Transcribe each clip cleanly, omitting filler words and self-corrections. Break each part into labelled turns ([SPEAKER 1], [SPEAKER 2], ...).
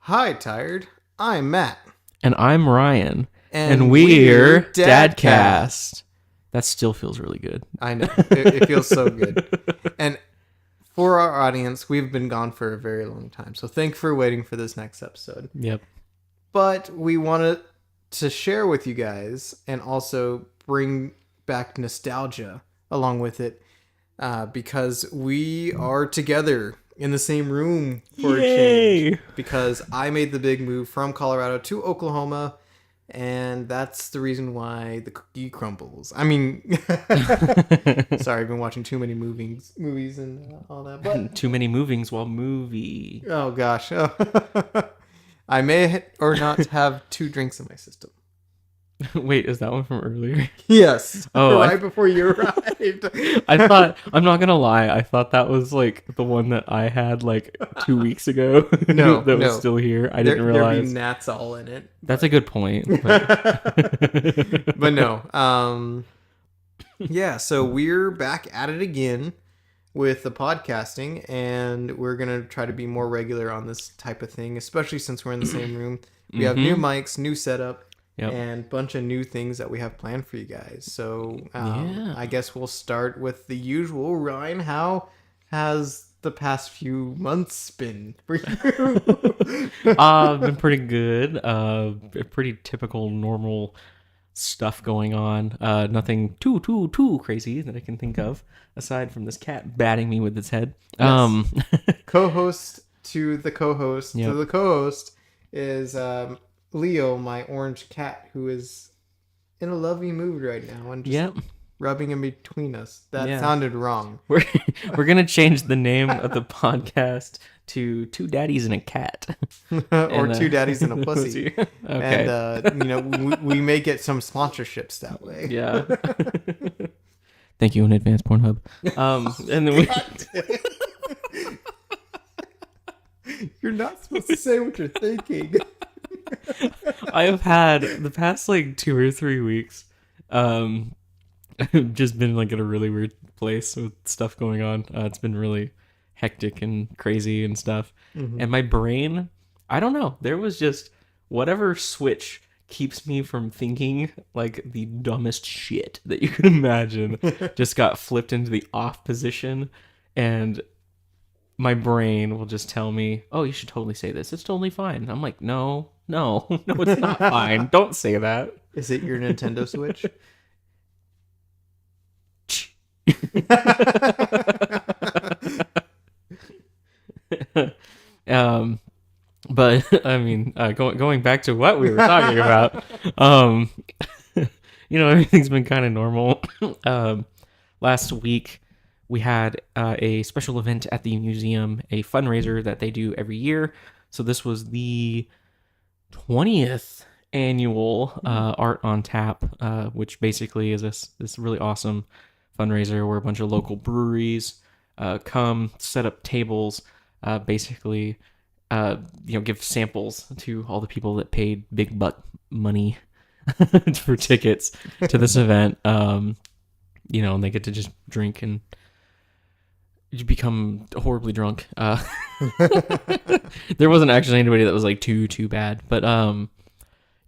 [SPEAKER 1] Hi, Tired. I'm Matt.
[SPEAKER 2] And I'm Ryan.
[SPEAKER 1] And
[SPEAKER 2] we're
[SPEAKER 1] Dadcast.
[SPEAKER 2] Dadcast. That still feels really good.
[SPEAKER 1] I know. It feels so good. And for our audience, we've been gone for a very long time. So thanks for waiting for this next episode.
[SPEAKER 2] Yep.
[SPEAKER 1] But we wanted to share with you guys and also bring back nostalgia along with it because we are together in the same room for
[SPEAKER 2] Yay!
[SPEAKER 1] a change. Because I made the big move from Colorado to Oklahoma, and that's the reason why the cookie crumbles. I mean, sorry, I've been watching too many movies and all that. But
[SPEAKER 2] Too many movings while movie.
[SPEAKER 1] oh gosh, I may or not have 2 drinks in my system.
[SPEAKER 2] Wait, is that one from earlier?
[SPEAKER 1] Yes.
[SPEAKER 2] Oh,
[SPEAKER 1] right before you arrived.
[SPEAKER 2] I thought, I'm not gonna lie, I thought that was like the one that I had like 2 weeks ago.
[SPEAKER 1] No,
[SPEAKER 2] that
[SPEAKER 1] no.
[SPEAKER 2] was still here. I didn't
[SPEAKER 1] There'd
[SPEAKER 2] realize.
[SPEAKER 1] be gnats all in it.
[SPEAKER 2] That's a good point. But,
[SPEAKER 1] But no. Yeah, so we're back at it again with the podcasting, and we're gonna try to be more regular on this type of thing, especially since we're in the same room. We have new mics, new setup.
[SPEAKER 2] Yep.
[SPEAKER 1] And a bunch of new things that we have planned for you guys. So
[SPEAKER 2] Yeah.
[SPEAKER 1] I guess we'll start with the usual. Ryan, how has the past few months been for you?
[SPEAKER 2] Been pretty good. Pretty typical, normal stuff going on. Nothing too crazy that I can think of, aside from this cat batting me with its head.
[SPEAKER 1] Yes. Co-host to the co-host
[SPEAKER 2] Yep.
[SPEAKER 1] to the co-host is Leo, my orange cat, who is in a lovely mood right now and just
[SPEAKER 2] Yep.
[SPEAKER 1] rubbing in between us. That
[SPEAKER 2] Yeah.
[SPEAKER 1] sounded wrong.
[SPEAKER 2] We're gonna change the name of the podcast to Two Daddies and a Cat.
[SPEAKER 1] Or
[SPEAKER 2] And,
[SPEAKER 1] 2 daddies and a pussy.
[SPEAKER 2] Okay.
[SPEAKER 1] And we may get some sponsorships that way.
[SPEAKER 2] Yeah. Thank you in advance, Pornhub. And then
[SPEAKER 1] You're not supposed to say what you're thinking.
[SPEAKER 2] I have had the past like 2 or 3 weeks, just been like in a really weird place with stuff going on. It's been really hectic and crazy and stuff. And my brain, I don't know, there was just whatever switch keeps me from thinking like the dumbest shit that you could imagine just got flipped into the off position, and my brain will just tell me, oh, you should totally say this, it's totally fine. I'm like, no, it's not fine, don't say that.
[SPEAKER 1] Is it your Nintendo Switch?
[SPEAKER 2] But I mean, going back to what we were talking about, everything's been kind of normal. Last week we had a special event at the museum, a fundraiser that they do every year. So this was the 20th annual Art on Tap, which basically is this really awesome fundraiser where a bunch of local breweries come set up tables, basically give samples to all the people that paid big buck money for tickets to this event. And they get to just drink and you become horribly drunk. There wasn't actually anybody that was like too bad, but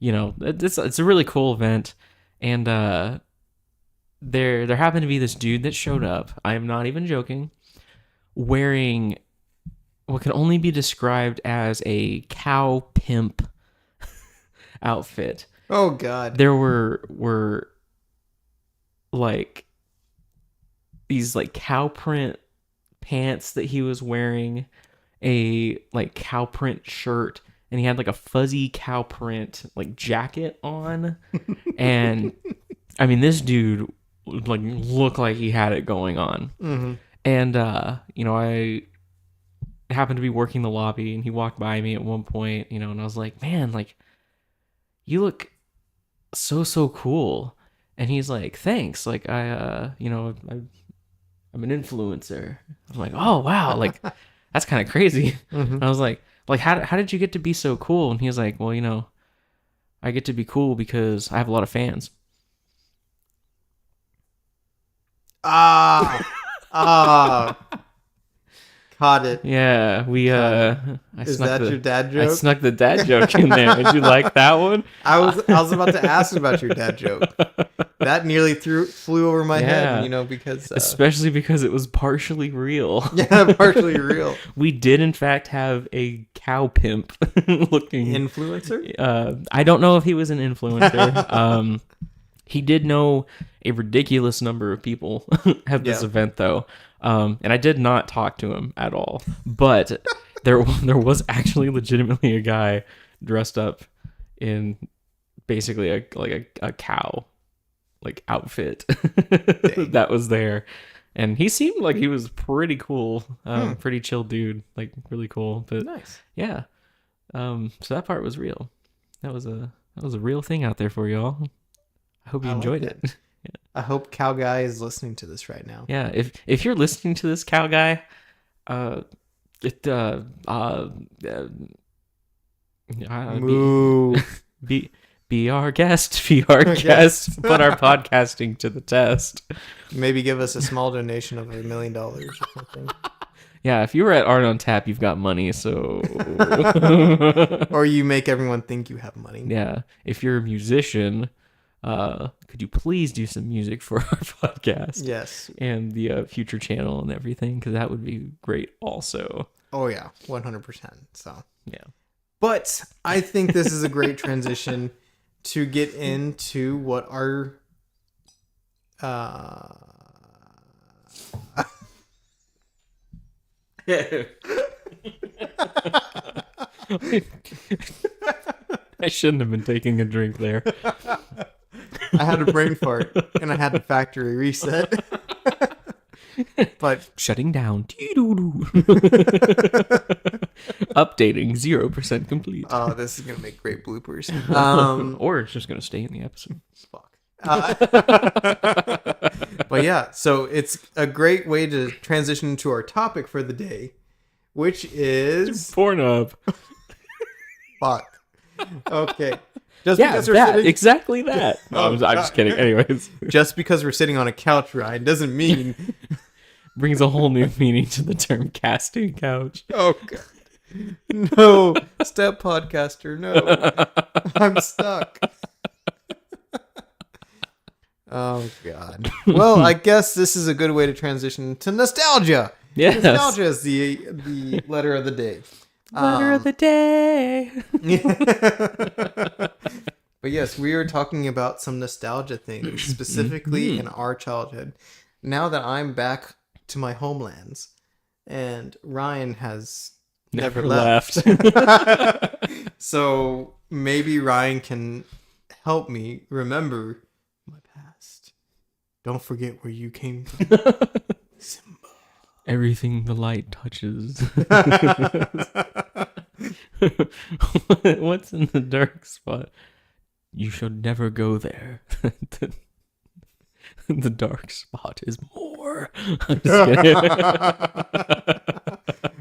[SPEAKER 2] it's a really cool event. And there happened to be this dude that showed up, I am not even joking, wearing what can only be described as a cow pimp outfit.
[SPEAKER 1] Oh God.
[SPEAKER 2] There were like these like cow print pants that he was wearing, a like cow print shirt, and he had like a fuzzy cow print like jacket on. And I mean, this dude like looked like he had it going on.
[SPEAKER 1] Mm-hmm.
[SPEAKER 2] And I happened to be working the lobby, and he walked by me at one point, and I was like, man, like, you look so cool. And he's like, thanks, like, I'm an influencer. I'm like, oh wow, like that's kind of crazy.
[SPEAKER 1] Mm-hmm.
[SPEAKER 2] And I was like how did you get to be so cool? And he was like, well, I get to be cool because I have a lot of fans.
[SPEAKER 1] Caught it.
[SPEAKER 2] Yeah,
[SPEAKER 1] Is that your dad joke?
[SPEAKER 2] I snuck the dad joke in there. Did you like that one?
[SPEAKER 1] I was about to ask about your dad joke. That nearly flew over my head, because
[SPEAKER 2] especially because it was partially real.
[SPEAKER 1] Yeah, partially real.
[SPEAKER 2] We did in fact have a cow pimp looking
[SPEAKER 1] influencer.
[SPEAKER 2] I don't know if he was an influencer. He did know a ridiculous number of people at this event, though. And I did not talk to him at all. But there was actually legitimately a guy dressed up in basically a cow outfit that was there. And he seemed like he was pretty cool, pretty chill dude, like really cool. But
[SPEAKER 1] nice.
[SPEAKER 2] Yeah. So that part was real. That was a real thing out there for y'all. I hope you enjoyed it.
[SPEAKER 1] Yeah. I hope Cow Guy is listening to this right now.
[SPEAKER 2] Yeah, if you're listening to this, Cow Guy,
[SPEAKER 1] Moo.
[SPEAKER 2] Be our guest. Be our guest. Put our podcasting to the test.
[SPEAKER 1] Maybe give us a small donation of $1 million or something.
[SPEAKER 2] Yeah, if you were at Art on Tap, you've got money, so...
[SPEAKER 1] Or you make everyone think you have money.
[SPEAKER 2] Yeah, if you're a musician... could you please do some music for our podcast?
[SPEAKER 1] Yes.
[SPEAKER 2] And the future channel and everything, because that would be great also.
[SPEAKER 1] Oh, yeah. 100%. So,
[SPEAKER 2] yeah.
[SPEAKER 1] But I think this is a great transition to get into what our...
[SPEAKER 2] I shouldn't have been taking a drink there.
[SPEAKER 1] I had a brain fart and I had a factory reset. But
[SPEAKER 2] shutting down. Updating 0% complete.
[SPEAKER 1] Oh, this is gonna make great bloopers.
[SPEAKER 2] Or it's just gonna stay in the episode.
[SPEAKER 1] Fuck. But yeah, so it's a great way to transition to our topic for the day, which is
[SPEAKER 2] Pornhub.
[SPEAKER 1] Fuck. Okay.
[SPEAKER 2] Exactly that. No, I'm just kidding. Anyways,
[SPEAKER 1] just because we're sitting on a couch, Ryan, doesn't mean
[SPEAKER 2] brings a whole new meaning to the term casting couch.
[SPEAKER 1] Oh god. No, step podcaster, no. I'm stuck. Oh god. Well, I guess this is a good way to transition to nostalgia.
[SPEAKER 2] Yes.
[SPEAKER 1] Nostalgia is the letter of the day.
[SPEAKER 2] Letter of the day.
[SPEAKER 1] But yes, we were talking about some nostalgia things, specifically in our childhood. Now that I'm back to my homelands, and Ryan has never left. So maybe Ryan can help me remember my past. Don't forget where you came from. Simba.
[SPEAKER 2] Everything the light touches. What's in the dark spot? You should never go there. The dark spot is more. I'm just kidding.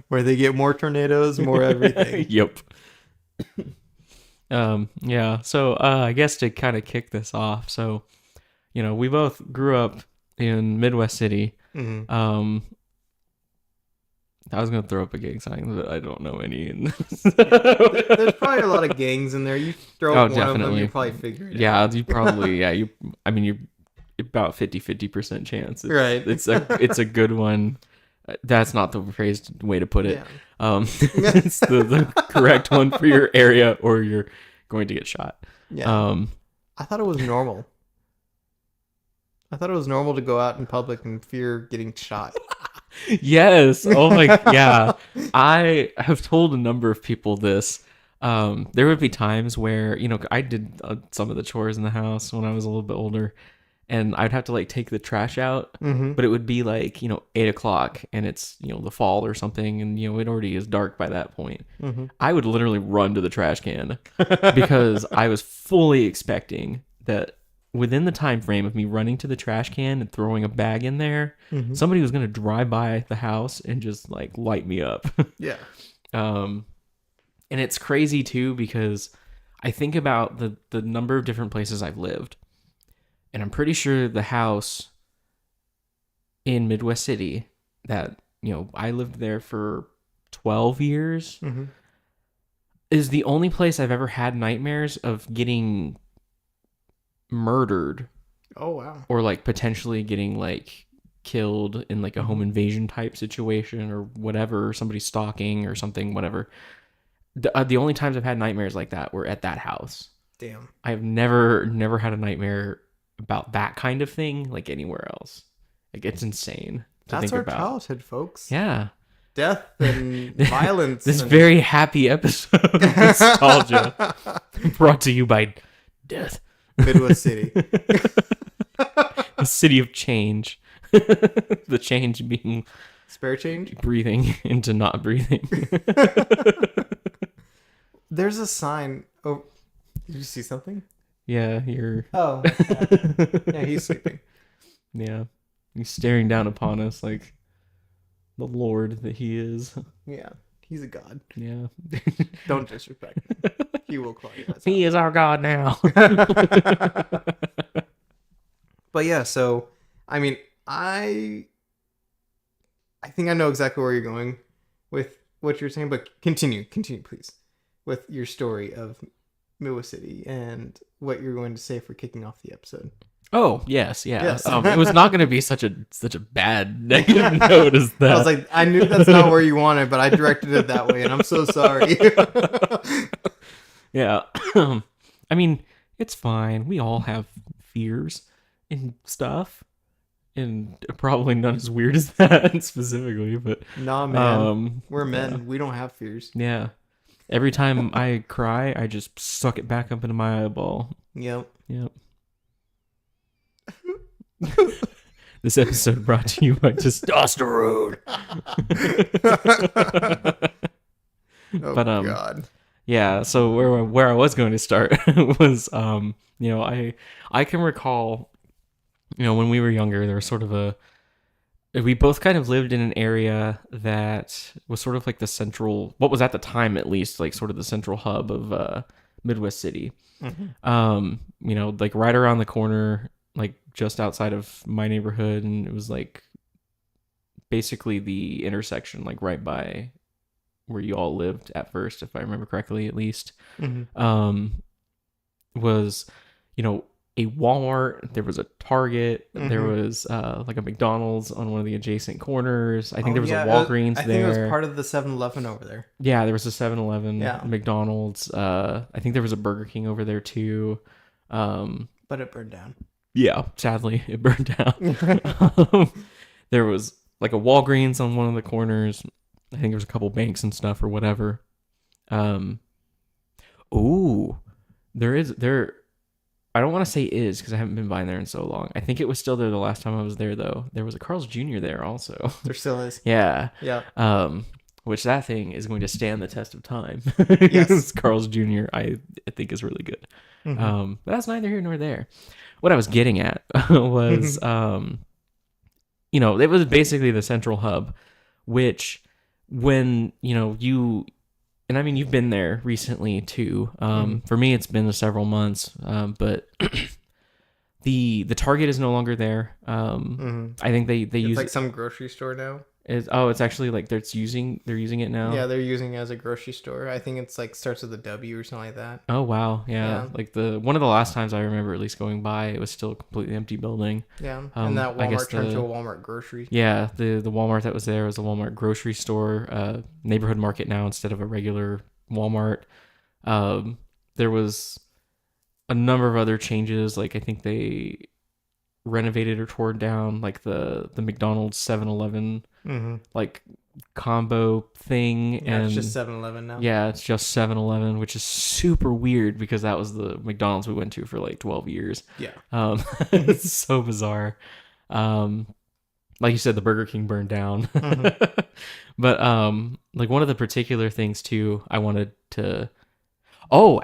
[SPEAKER 1] Where they get more tornadoes, more everything.
[SPEAKER 2] Yep. Yeah. So I guess to kind of kick this off, so we both grew up in Midwest City.
[SPEAKER 1] Mm-hmm.
[SPEAKER 2] I was gonna throw up a gang sign, but I don't know any.
[SPEAKER 1] There's probably a lot of gangs in there. You throw up one
[SPEAKER 2] definitely.
[SPEAKER 1] of them, you probably figure it out.
[SPEAKER 2] Yeah, you probably. Yeah, you're about 50% chance.
[SPEAKER 1] Right.
[SPEAKER 2] It's a good one. That's not the phrased way to put it.
[SPEAKER 1] Yeah.
[SPEAKER 2] It's the correct one for your area, or you're going to get shot.
[SPEAKER 1] Yeah. I thought it was normal. I thought it was normal to go out in public and fear getting shot.
[SPEAKER 2] Yes. Oh my. Yeah. I have told a number of people this. There would be times where I did some of the chores in the house when I was a little bit older, and I'd have to take the trash out, but it would be 8:00 and it's the fall or something, and it already is dark by that point. I would literally run to the trash can because I was fully expecting that within the time frame of me running to the trash can and throwing a bag in there, somebody was going to drive by the house and just light me up.
[SPEAKER 1] Yeah.
[SPEAKER 2] And it's crazy too, because I think about the number of different places I've lived, and I'm pretty sure the house in Midwest City that I lived there for 12 years,
[SPEAKER 1] Mm-hmm.
[SPEAKER 2] is the only place I've ever had nightmares of getting murdered
[SPEAKER 1] Oh, wow.
[SPEAKER 2] or like potentially getting like killed in like a home invasion type situation or whatever, or somebody stalking or something, whatever. The only times I've had nightmares like that were at that house.
[SPEAKER 1] Damn.
[SPEAKER 2] I've never had a nightmare about that kind of thing like anywhere else. Like, it's insane to
[SPEAKER 1] That's
[SPEAKER 2] think
[SPEAKER 1] our
[SPEAKER 2] about.
[SPEAKER 1] childhood, folks.
[SPEAKER 2] Yeah.
[SPEAKER 1] Death and violence.
[SPEAKER 2] This
[SPEAKER 1] and...
[SPEAKER 2] very happy episode of Nostalgia brought to you by Death.
[SPEAKER 1] Midwest City.
[SPEAKER 2] The city of change. The change being
[SPEAKER 1] Spare change?
[SPEAKER 2] breathing into not breathing.
[SPEAKER 1] There's a sign. Oh, did you see something?
[SPEAKER 2] Yeah, you're...
[SPEAKER 1] Oh. Yeah, he's sleeping.
[SPEAKER 2] Yeah. He's staring down upon us like the Lord that he is.
[SPEAKER 1] Yeah, he's a god.
[SPEAKER 2] Yeah.
[SPEAKER 1] Don't disrespect him. He will call you that.
[SPEAKER 2] He is our God now.
[SPEAKER 1] But yeah, so I mean, I think I know exactly where you're going with what you're saying, but continue, please, with your story of Midwest City and what you're going to say for kicking off the episode.
[SPEAKER 2] Oh, yes, yeah.
[SPEAKER 1] Yes.
[SPEAKER 2] It was not going to be such a bad negative note as that.
[SPEAKER 1] I was like, I knew that's not where you wanted, but I directed it that way, and I'm so sorry.
[SPEAKER 2] Yeah. I mean, it's fine. We all have fears and stuff. And probably not as weird as that specifically, but...
[SPEAKER 1] Nah, man. We're men. Yeah. We don't have fears.
[SPEAKER 2] Yeah. Every time I cry, I just suck it back up into my eyeball.
[SPEAKER 1] Yep.
[SPEAKER 2] This episode brought to you by testosterone.
[SPEAKER 1] Oh,
[SPEAKER 2] but
[SPEAKER 1] God.
[SPEAKER 2] Yeah, so where I was going to start was I can recall, when we were younger, there was sort of we both kind of lived in an area that was sort of like the central, what was at the time at least, like sort of the central hub of Midwest City. Mm-hmm. Like right around the corner, like just outside of my neighborhood, and it was like basically the intersection, like right by where you all lived at first, if I remember correctly, at least. Mm-hmm. Was a Walmart, there was a Target, mm-hmm. there was like a McDonald's on one of the adjacent corners. I think there was a Walgreens there. I think it was
[SPEAKER 1] part of the 7-Eleven over there.
[SPEAKER 2] Yeah, there was a 7-Eleven,
[SPEAKER 1] yeah.
[SPEAKER 2] McDonald's. I think there was a Burger King over there too.
[SPEAKER 1] But it burned down.
[SPEAKER 2] Yeah, sadly, it burned down. There was like a Walgreens on one of the corners. I think there was a couple banks and stuff or whatever. There. I don't want to say is because I haven't been by there in so long. I think it was still there the last time I was there, though. There was a Carl's Jr. there also.
[SPEAKER 1] There still is.
[SPEAKER 2] Yeah.
[SPEAKER 1] Yeah.
[SPEAKER 2] Which that thing is going to stand the test of time.
[SPEAKER 1] Yes.
[SPEAKER 2] Carl's Jr. I think is really good.
[SPEAKER 1] Mm-hmm.
[SPEAKER 2] But that's neither here nor there. What I was getting at was, it was basically the central hub, which when, and I mean, you've been there recently too. For me, it's been several months, but the Target is no longer there. I think they use
[SPEAKER 1] like some grocery store now.
[SPEAKER 2] It's actually like they're using it now.
[SPEAKER 1] Yeah, they're using it as a grocery store. I think it's like starts with a W or something like that.
[SPEAKER 2] Oh wow, yeah. Like one of the last times I remember at least going by, it was still a completely empty building.
[SPEAKER 1] Yeah, and that Walmart turned to a Walmart grocery.
[SPEAKER 2] Yeah, the Walmart that was there was a Walmart grocery store, neighborhood market now instead of a regular Walmart. There was a number of other changes. Like I think they renovated or tore down like the McDonald's 7-Eleven like combo thing.
[SPEAKER 1] Yeah,
[SPEAKER 2] and
[SPEAKER 1] it's just 7-Eleven now.
[SPEAKER 2] Yeah, it's just 7-Eleven, which is super weird because that was the McDonald's we went to for like 12 years.
[SPEAKER 1] Yeah.
[SPEAKER 2] It's so bizarre. Like you said, the Burger King burned down. But like one of the particular things too I wanted to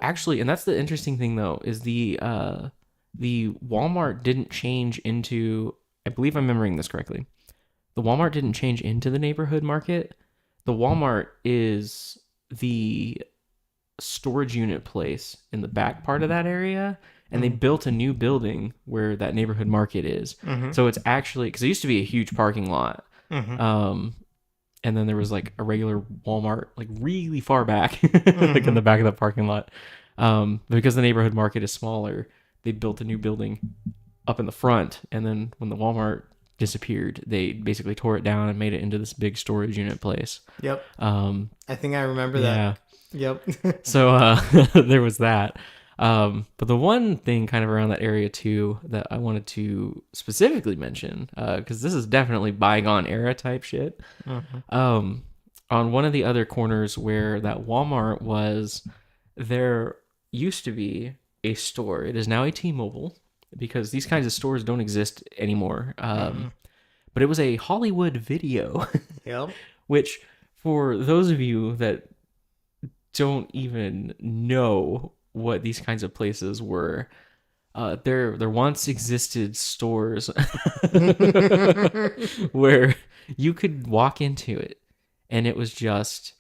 [SPEAKER 2] actually, and that's the interesting thing though, is the Walmart didn't change into, I believe I'm remembering this correctly, the Walmart didn't change into the neighborhood market. The Walmart is the storage unit place in the back part of that area, and they built a new building where that neighborhood market is. So it's actually, because it used to be a huge parking lot, and then there was like a regular Walmart like really far back, like in the back of the parking lot. Because the neighborhood market is smaller, they built a new building up in the front, and then when the Walmart disappeared, they basically tore it down and made it into this big storage unit place.
[SPEAKER 1] Yep. I think I remember
[SPEAKER 2] Yeah.
[SPEAKER 1] that. Yep.
[SPEAKER 2] So there was that. But the one thing kind of around that area too that I wanted to specifically mention, because this is definitely bygone era type shit. On one of the other corners where that Walmart was, there used to be a store. It is now a T-Mobile because these kinds of stores don't exist anymore. But it was a Hollywood Video,
[SPEAKER 1] Yep.
[SPEAKER 2] which for those of you that don't even know what these kinds of places were, there once existed stores where you could walk into it and it was just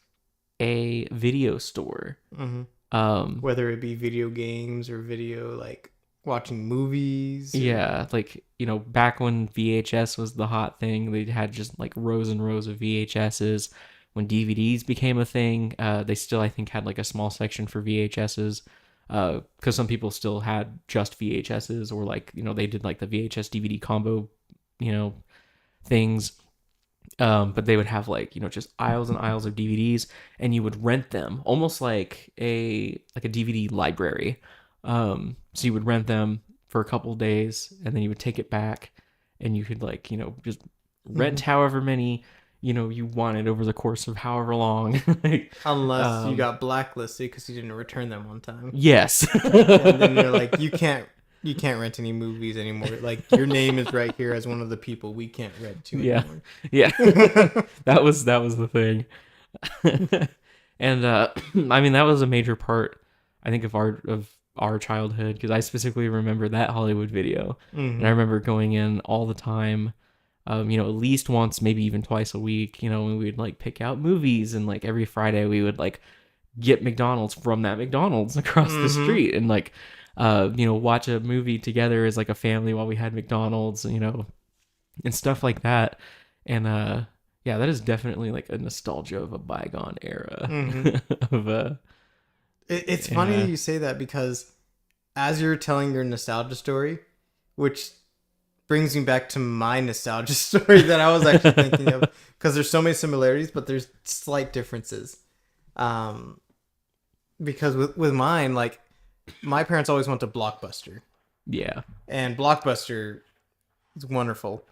[SPEAKER 2] a video store.
[SPEAKER 1] Whether it be video games or video like watching movies.
[SPEAKER 2] Yeah, like, you know, back when VHS was the hot thing, they had just like rows and rows of VHSs. When DVDs became a thing, they still, I think, had like a small section for VHSs, because some people still had just VHSs, or like, you know, they did like the VHS DVD combo, you know, things. But they would have like, you know, just aisles and aisles of DVDs, and you would rent them almost like a DVD library. So you would rent them for a couple days, and then you would take it back, and you could like, you know, just rent however many, you know, you wanted over the course of however long. Like,
[SPEAKER 1] Unless you got blacklisted because you didn't return them one time.
[SPEAKER 2] yes.
[SPEAKER 1] And then you're like, you can't rent any movies anymore. Like, your name is right here as one of the people we can't rent to anymore.
[SPEAKER 2] Yeah. That was the thing. And I mean, that was a major part, I think, of our childhood, because I specifically remember that Hollywood Video. And I remember going in all the time, you know, at least once, maybe even twice a week, you know, and we'd like pick out movies, and like every Friday we would like get McDonald's from that McDonald's across the street, and like, you know, watch a movie together as like a family while we had McDonald's, you know, and stuff like that. And yeah, that is definitely like a nostalgia of a bygone era. of
[SPEAKER 1] It's funny you say that, because as you're telling your nostalgia story, which brings me back to my nostalgia story that I was actually thinking of, because there's so many similarities, but there's slight differences. Because with mine, like, my parents always went to Blockbuster.
[SPEAKER 2] Yeah. And
[SPEAKER 1] Blockbuster is wonderful.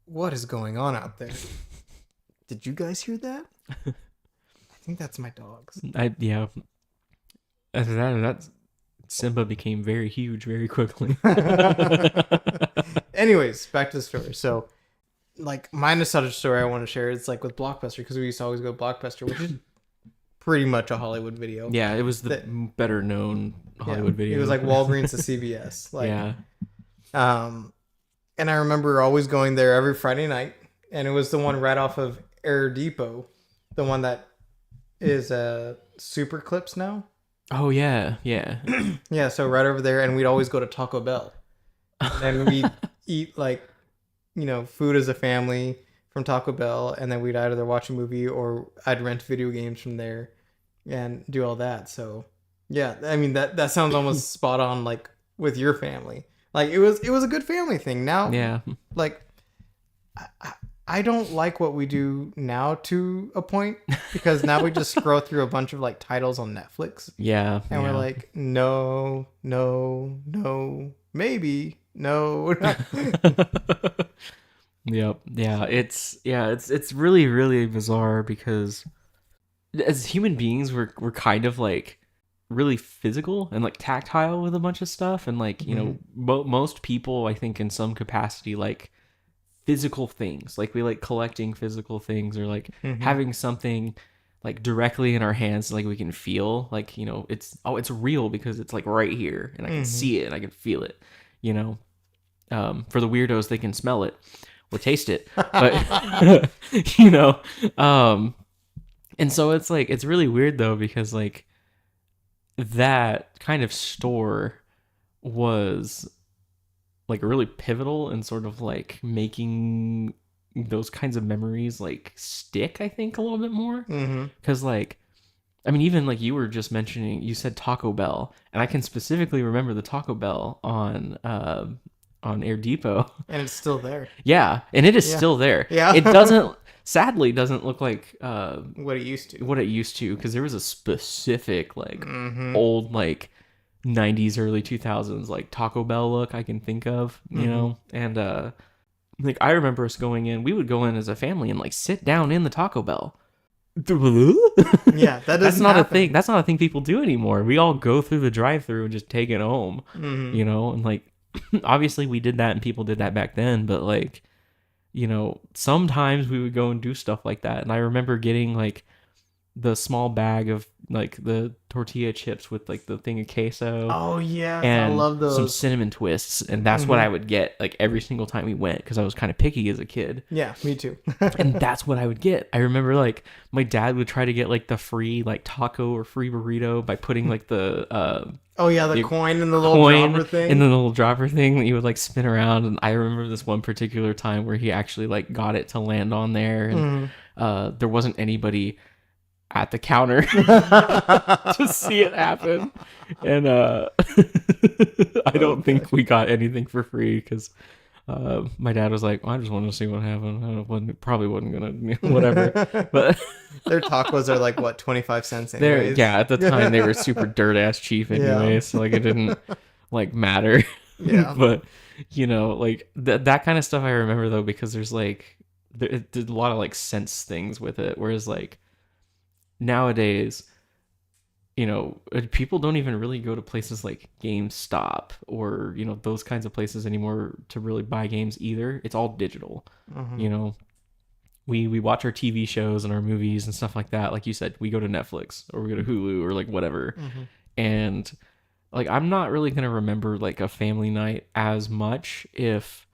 [SPEAKER 1] What is going on out there? Did you guys hear that? I think that's my dogs.
[SPEAKER 2] Yeah. That Simba became very huge very quickly.
[SPEAKER 1] Anyways, back to the story. So, like, my nostalgia story I want to share is like with Blockbuster, because we used to always go to Blockbuster, which is pretty much a Hollywood Video.
[SPEAKER 2] Yeah, it was the better known Hollywood Video.
[SPEAKER 1] It was like Walgreens to CVS. Like,
[SPEAKER 2] yeah.
[SPEAKER 1] And I remember always going there every Friday night, and it was the one right off of Air Depot, the one that is Super Clips now.
[SPEAKER 2] Oh yeah, yeah.
[SPEAKER 1] Yeah, so right over there, and we'd always go to Taco Bell, and we'd eat like, you know, food as a family from Taco Bell, and then we'd either watch a movie or I'd rent video games from there and do all that. So yeah, I mean that sounds almost spot on, like with your family. Like it was a good family thing. Now,
[SPEAKER 2] yeah,
[SPEAKER 1] like I don't like what we do now to a point, because now we just scroll through a bunch of like titles on Netflix.
[SPEAKER 2] Yeah,
[SPEAKER 1] and we're like, no, maybe, no.
[SPEAKER 2] Yep. Yeah. It's really, really bizarre, because as human beings, we're kind of like really physical and like tactile with a bunch of stuff, and like, you know, most people, I think, in some capacity, like physical things. Like we like collecting physical things, or like having something like directly in our hands, like we can feel, like, you know, it's real because it's like right here, and I can see it and I can feel it, you know. For the weirdos, they can smell it or taste it, but you know, and so it's like, it's really weird though, because like that kind of store was like really pivotal in sort of like making those kinds of memories like stick, I think, a little bit more.
[SPEAKER 1] Mm-hmm.
[SPEAKER 2] Because like, I mean, even like you were just mentioning, you said Taco Bell, and I can specifically remember the Taco Bell on Air Depot.
[SPEAKER 1] And it's still there.
[SPEAKER 2] Yeah, and it is still there.
[SPEAKER 1] Yeah.
[SPEAKER 2] It sadly doesn't look like
[SPEAKER 1] what it used to.
[SPEAKER 2] What it used to, because there was a specific like
[SPEAKER 1] Mm-hmm.
[SPEAKER 2] old like 90s, early 2000s like Taco Bell look I can think of, you know, and like I remember us going in. We would go in as a family and like sit down in the Taco Bell.
[SPEAKER 1] Yeah, that
[SPEAKER 2] That's
[SPEAKER 1] doesn't
[SPEAKER 2] not
[SPEAKER 1] happen.
[SPEAKER 2] a thing. That's not a thing people do anymore. We all go through the drive-through and just take it home, you know, and like obviously we did that and people did that back then, but like, you know, sometimes we would go and do stuff like that. And I remember getting like the small bag of like the tortilla chips with like the thing of queso.
[SPEAKER 1] Oh yeah,
[SPEAKER 2] and
[SPEAKER 1] I love those.
[SPEAKER 2] some cinnamon twists, and that's what I would get like every single time we went, because I was kind of picky as a kid.
[SPEAKER 1] Yeah, me too.
[SPEAKER 2] And that's what I would get. I remember like my dad would try to get like the free like taco or free burrito by putting like the
[SPEAKER 1] oh yeah, the coin in the little
[SPEAKER 2] coin
[SPEAKER 1] dropper thing.
[SPEAKER 2] in the little dropper thing that you would like spin around. And I remember this one particular time where he actually like got it to land on there, and there wasn't anybody at the counter to see it happen. And I don't think we got anything for free, because my dad was like, well, I just wanted to see what happened. Probably wasn't gonna whatever. But
[SPEAKER 1] their tacos are like what, 25 cents
[SPEAKER 2] they're
[SPEAKER 1] anyways.
[SPEAKER 2] yeah, at the time they were super dirt ass cheap anyway, so like it didn't like matter.
[SPEAKER 1] Yeah.
[SPEAKER 2] But you know, like that kind of stuff I remember though, because there's like it did a lot of like sense things with it, whereas like nowadays, you know, people don't even really go to places like GameStop or, you know, those kinds of places anymore to really buy games either. It's all digital. You know, we watch our TV shows and our movies and stuff like that. Like you said, we go to Netflix or we go to Hulu or like whatever. And like, I'm not really going to remember like a family night as much if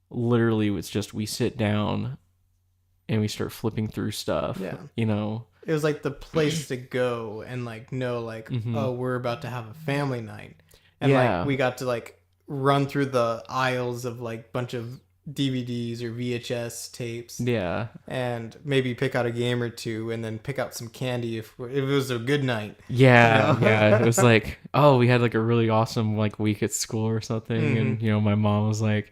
[SPEAKER 2] literally it's just we sit down and we start flipping through stuff, you know.
[SPEAKER 1] It was like the place to go and like know like, oh, we're about to have a family night. And like we got to like run through the aisles of like bunch of DVDs or VHS tapes.
[SPEAKER 2] Yeah.
[SPEAKER 1] And maybe pick out a game or two and then pick out some candy if it was a good night.
[SPEAKER 2] Yeah.
[SPEAKER 1] You know?
[SPEAKER 2] Yeah. It was like, oh, we had like a really awesome like week at school or something. And, you know, my mom was like,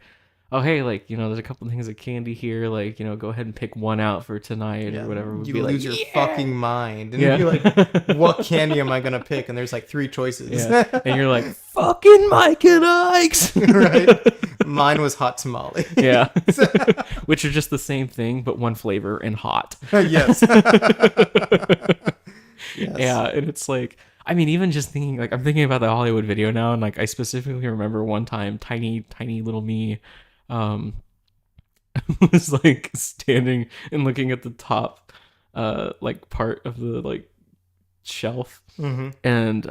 [SPEAKER 2] oh, hey, like, you know, there's a couple things of candy here. Like, you know, go ahead and pick one out for tonight or whatever.
[SPEAKER 1] You
[SPEAKER 2] be
[SPEAKER 1] lose
[SPEAKER 2] like,
[SPEAKER 1] your fucking mind. And you're like, what candy am I going to pick? And there's like 3 choices.
[SPEAKER 2] And you're like, fucking Mike and Ike's.
[SPEAKER 1] Right? Mine was hot tamale.
[SPEAKER 2] Yeah. Which are just the same thing, but one flavor and hot.
[SPEAKER 1] Yes.
[SPEAKER 2] Yeah. And it's like, I mean, even just thinking, like, I'm thinking about the Hollywood video now. And like, I specifically remember one time, tiny little me, was like standing and looking at the top like part of the like shelf, and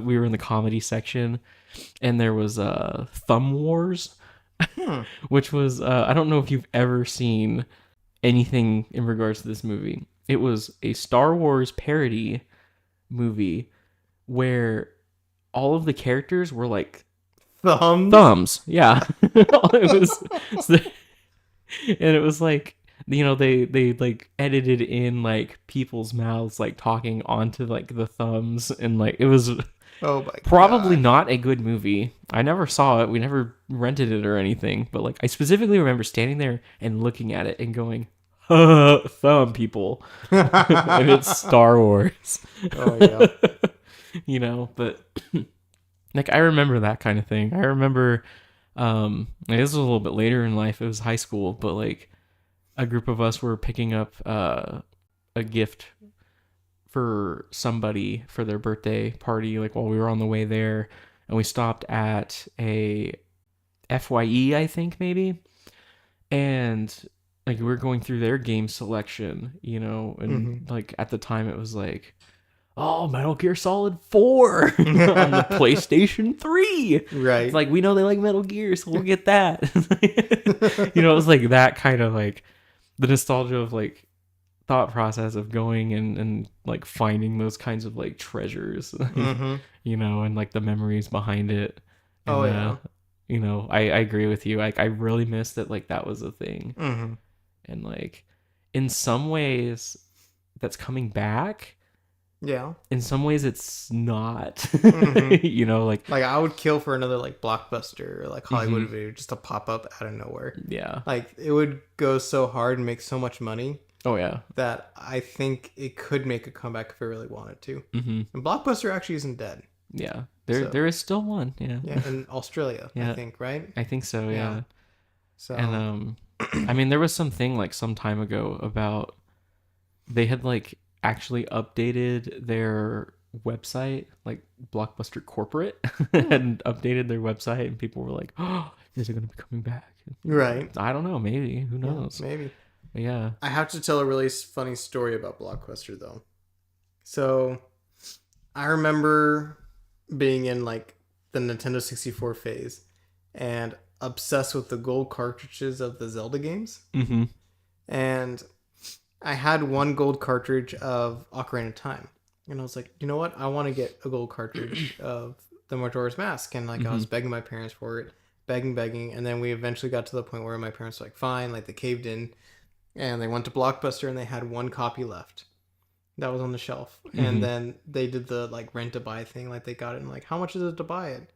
[SPEAKER 2] we were in the comedy section, and there was Thumb Wars, which was I don't know if you've ever seen anything in regards to this movie. It was a Star Wars parody movie where all of the characters were like thumbs. Yeah. It was and it was like, you know, they like edited in like people's mouths like talking onto like the thumbs, and like it was probably not a good movie. I never saw it. We never rented it or anything, but like I specifically remember standing there and looking at it and going, thumb people. And it's Star Wars.
[SPEAKER 1] Oh yeah.
[SPEAKER 2] You know, but like, I remember that kind of thing. I remember, like, this was a little bit later in life. It was high school, but like a group of us were picking up a gift for somebody for their birthday party, like while we were on the way there, and we stopped at a FYE, I think maybe, and like we were going through their game selection, you know, and like at the time it was like, oh, Metal Gear Solid 4 on the PlayStation 3.
[SPEAKER 1] Right.
[SPEAKER 2] It's like, we know they like Metal Gear, so we'll get that. You know, it was like that kind of like the nostalgia of like thought process of going and like finding those kinds of like treasures, you know, and like the memories behind it. And, you know, I agree with you. Like, I really miss that, like, that was a thing. And like in some ways that's coming back.
[SPEAKER 1] Yeah.
[SPEAKER 2] In some ways it's not.
[SPEAKER 1] Mm-hmm.
[SPEAKER 2] You know, like
[SPEAKER 1] I would kill for another like Blockbuster or like Hollywood
[SPEAKER 2] mm-hmm.
[SPEAKER 1] video just to pop up out of nowhere.
[SPEAKER 2] Yeah.
[SPEAKER 1] Like it would go so hard and make so much money.
[SPEAKER 2] Oh yeah.
[SPEAKER 1] That I think it could make a comeback if it really wanted to.
[SPEAKER 2] Mm-hmm.
[SPEAKER 1] And Blockbuster actually isn't dead.
[SPEAKER 2] Yeah. There is still one. Yeah.
[SPEAKER 1] Yeah, in Australia,
[SPEAKER 2] Yeah.
[SPEAKER 1] I think, right?
[SPEAKER 2] I think so, yeah.
[SPEAKER 1] So
[SPEAKER 2] And I mean there was something like some time ago about they had like actually updated their website, like Blockbuster Corporate had updated their website and people were like, "Oh, is it going to be coming back?"
[SPEAKER 1] right.
[SPEAKER 2] I don't know, maybe. Who knows?
[SPEAKER 1] Yeah, maybe.
[SPEAKER 2] But yeah.
[SPEAKER 1] I have to tell a really funny story about Blockbuster though. So I remember being in like the Nintendo 64 phase and obsessed with the gold cartridges of the Zelda games.
[SPEAKER 2] Mm-hmm.
[SPEAKER 1] And I had one gold cartridge of Ocarina of Time. And I was like, you know what? I want to get a gold cartridge of the Majora's Mask. And like I was begging my parents for it, begging. And then we eventually got to the point where my parents were like, fine, like they caved in. And they went to Blockbuster and they had one copy left. That was on the shelf. And then they did the like rent to buy thing. Like they got it and like, how much is it to buy it?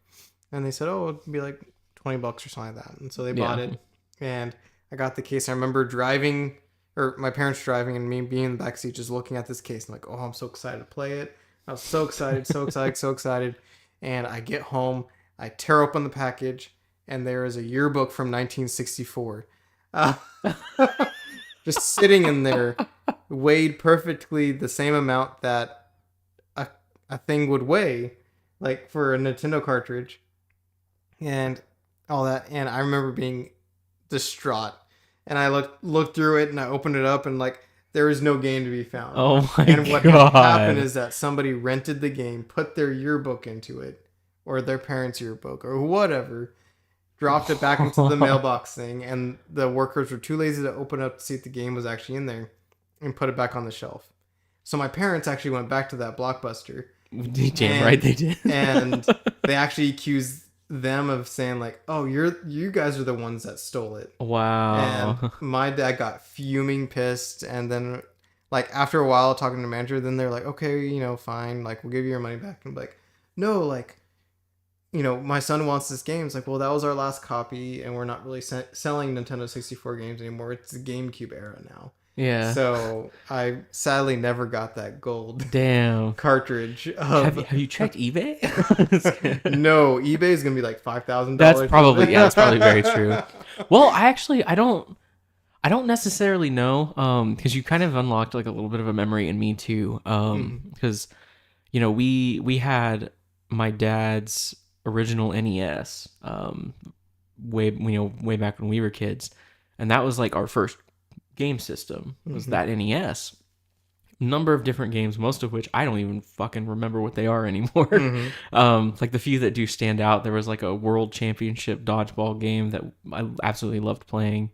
[SPEAKER 1] And they said, oh, it'd be like $20 or something like that. And so they bought it. And I got the case. I remember driving, or my parents driving and me being in the backseat just looking at this case and like, oh, I'm so excited to play it. I was so excited, so excited. And I get home, I tear open the package, and there is a yearbook from 1964. Just sitting in there, weighed perfectly the same amount that a thing would weigh, like for a Nintendo cartridge, and all that. And I remember being distraught. And I looked through it and I opened it up and like there was no game to be found.
[SPEAKER 2] Oh my god.
[SPEAKER 1] And what happened is that somebody rented the game, put their yearbook into it, or their parents' yearbook, or whatever, dropped it back into the mailbox thing, and the workers were too lazy to open up to see if the game was actually in there and put it back on the shelf. So my parents actually went back to that Blockbuster.
[SPEAKER 2] Damn right they did.
[SPEAKER 1] And they actually accused them of saying like, oh, you guys are the ones that stole it.
[SPEAKER 2] Wow.
[SPEAKER 1] And my dad got fuming pissed, and then like after a while talking to the manager, then they're like, okay, you know, fine, like we'll give you your money back. And I'm like, no, like, you know, my son wants this game. It's like, well, that was our last copy and we're not really selling Nintendo 64 games anymore. It's the GameCube era now.
[SPEAKER 2] Yeah.
[SPEAKER 1] So I sadly never got that gold
[SPEAKER 2] Damn
[SPEAKER 1] cartridge.
[SPEAKER 2] Have you checked eBay?
[SPEAKER 1] No, eBay is gonna be like $5,000.
[SPEAKER 2] That's probably very true. Well, I don't necessarily know, because you kind of unlocked like a little bit of a memory in me too. Because you know we had my dad's original NES, way back when we were kids, and that was like our first game system was that NES. Number of different games, most of which I don't even fucking remember what they are anymore. Like the few that do stand out, there was like a world championship dodgeball game that I absolutely loved playing.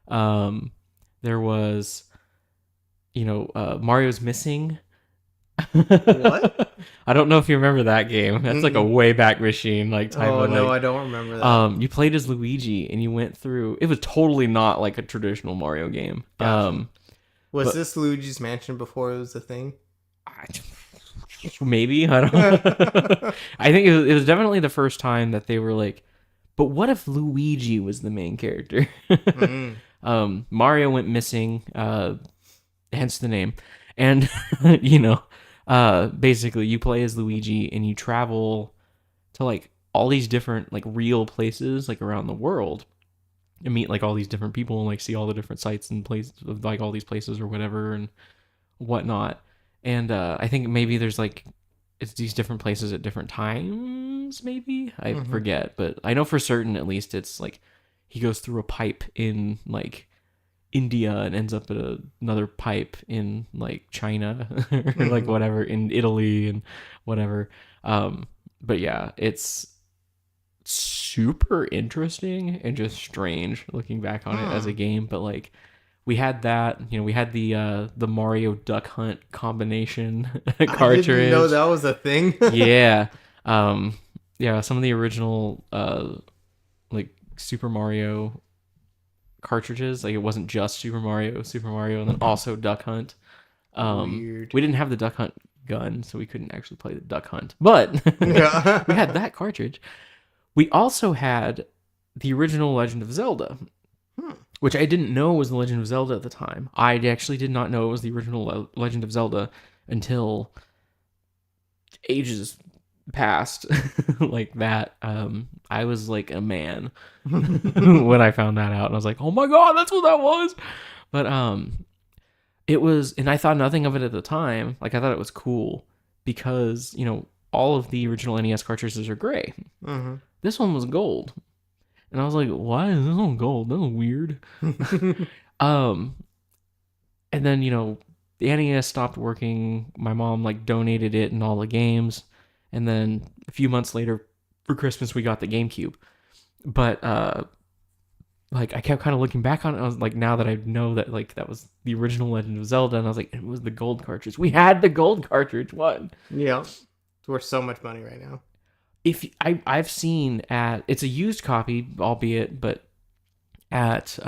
[SPEAKER 2] There was, Mario's Missing.
[SPEAKER 1] What?
[SPEAKER 2] I don't know if you remember that game. That's like a way back machine type of.
[SPEAKER 1] No, I don't remember that.
[SPEAKER 2] You played as Luigi and you went through. It was totally not like a traditional Mario game.
[SPEAKER 1] Gotcha. Was this Luigi's Mansion before it was a thing?
[SPEAKER 2] Maybe, I don't know. I think it was definitely the first time that they were like, but what if Luigi was the main character? Mario went missing, hence the name. And, basically you play as Luigi and you travel to like all these different like real places like around the world and meet like all these different people and like see all the different sites and places of like all these places or whatever and whatnot. And I think maybe there's like it's these different places at different times, maybe I forget, but I know for certain at least it's like he goes through a pipe in like India and ends up at another pipe in like China or like whatever in Italy and whatever. But yeah, it's super interesting and just strange looking back on it as a game. But like we had that, we had the Mario Duck Hunt combination cartridge.
[SPEAKER 1] I didn't know that was a thing.
[SPEAKER 2] Yeah. Yeah, some of the original like Super Mario cartridges. Like it wasn't just Super Mario, and then also Duck Hunt.
[SPEAKER 1] Weird.
[SPEAKER 2] We didn't have the Duck Hunt gun, so we couldn't actually play the Duck Hunt. But
[SPEAKER 1] Yeah.
[SPEAKER 2] we had that cartridge. We also had the original Legend of Zelda, which I didn't know was the Legend of Zelda at the time. I actually did not know it was the original Legend of Zelda until ages past like that. I was like a man when I found that out, and I was like, oh my god, that's what that was. But it was, and I thought nothing of it at the time. Like I thought it was cool because, you know, all of the original NES cartridges are gray.
[SPEAKER 1] Mm-hmm.
[SPEAKER 2] This one was gold. And I was like, why is this one gold? That was weird. And then, you know, the NES stopped working. My mom like donated it and all the games. And then a few months later for Christmas, we got the GameCube. But like I kept kind of looking back on it. I was like, now that I know that like that was the original Legend of Zelda, and I was like, it was the gold cartridge. We had the gold cartridge. What?
[SPEAKER 1] Yeah. It's worth so much money right now.
[SPEAKER 2] If I've seen at, it's a used copy, albeit, but at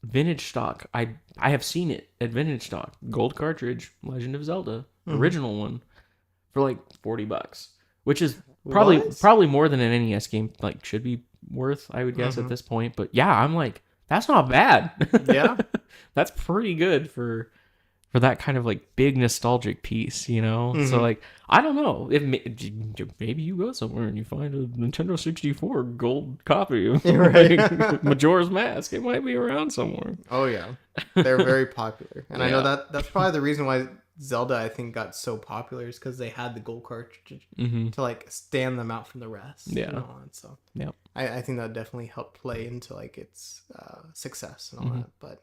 [SPEAKER 2] vintage stock, I have seen it at vintage stock, gold cartridge, Legend of Zelda, original one, for like $40, which is probably more than an NES game like should be worth, I would guess, at this point. But yeah, I'm like, that's not bad.
[SPEAKER 1] Yeah.
[SPEAKER 2] That's pretty good for that kind of like big nostalgic piece, you know? So like, I don't know, if maybe you go somewhere and you find a Nintendo 64 gold copy of like, Majora's Mask. It might be around somewhere.
[SPEAKER 1] Oh yeah, they're very popular, and I know
[SPEAKER 2] Yeah.
[SPEAKER 1] that's probably the reason why Zelda, I think, got so popular, is because they had the gold cartridge to like stand them out from the rest.
[SPEAKER 2] Yeah.
[SPEAKER 1] And all that. So
[SPEAKER 2] Yeah.
[SPEAKER 1] I think that definitely helped play into like its success and all that. But